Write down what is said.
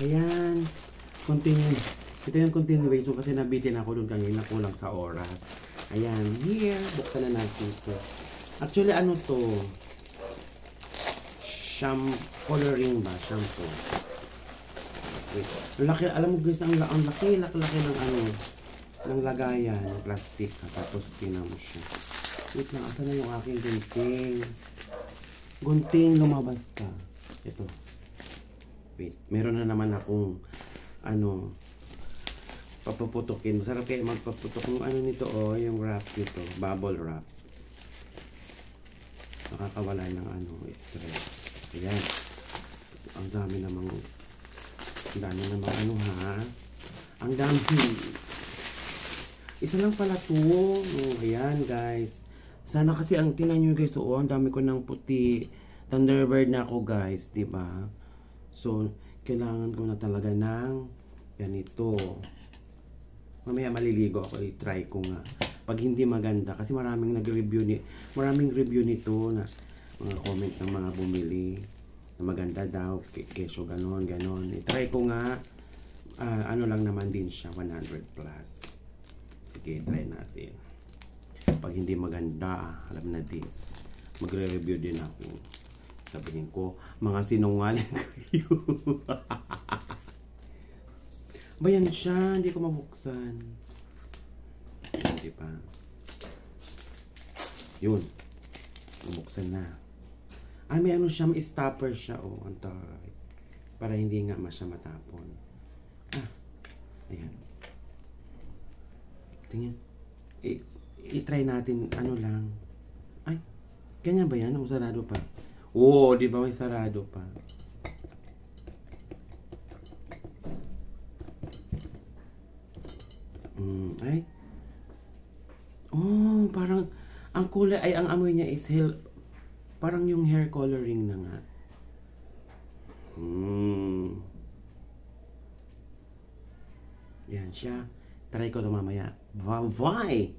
Ayan. Continue. Ito yung continuation kasi nabitin ako dun kanina, kulang sa oras. Ayan. Here. Buksan na natin ito. Actually, ano to? Coloring ba? Shampoo. Wait. Laki, alam mo guys, ang laki ng ano, ng lagayan, ng plastic. Tapos tinan mo siya. Wait lang, asa na yung aking gunting? Gunting, lumabas ka. Ito. Wait, meron na naman akong ano, papuputukin. Masarap kayo magpaputok yung ano nito, oh, yung wrap nito, bubble wrap. Nakakawala ng ano, stress. Ayan. Ang dami namang ano ha. Ang dami. Isa lang pala to. Oh, ayan guys. Sana kasi ang tinan nyo guys, oh, ang dami ko ng puti. Thunderbird na ako guys, diba? So, kailangan ko na talaga ng ganito. Mamaya maliligo ako, i-try ko nga. Pag hindi maganda, kasi maraming review nito na mga comment ng mga bumili na maganda daw, kesyo ganon. I-try ko nga. Ano lang naman din siya, 100 plus. Sige, try natin. Pag hindi maganda, alam na din. Magre-review din ako. Sabihin ko, mga sinungaling kayo. Bayan siya, hindi ko mabuksan. Hindi pa. Yun. Mabuksan na. Ay, may ano siya, may stopper siya. Oh, ang taray. Para hindi nga siya matapon. Ayan. Tingnan. I-try natin, ano lang. Ay, ganyan ba yan? Ang sarado pa. Oo, di ba may sarado pa? Ay. Oh, parang, ang kulay, ay, ang amoy niya is parang yung hair coloring na nga. Yan siya. Try ko ito mamaya. Why?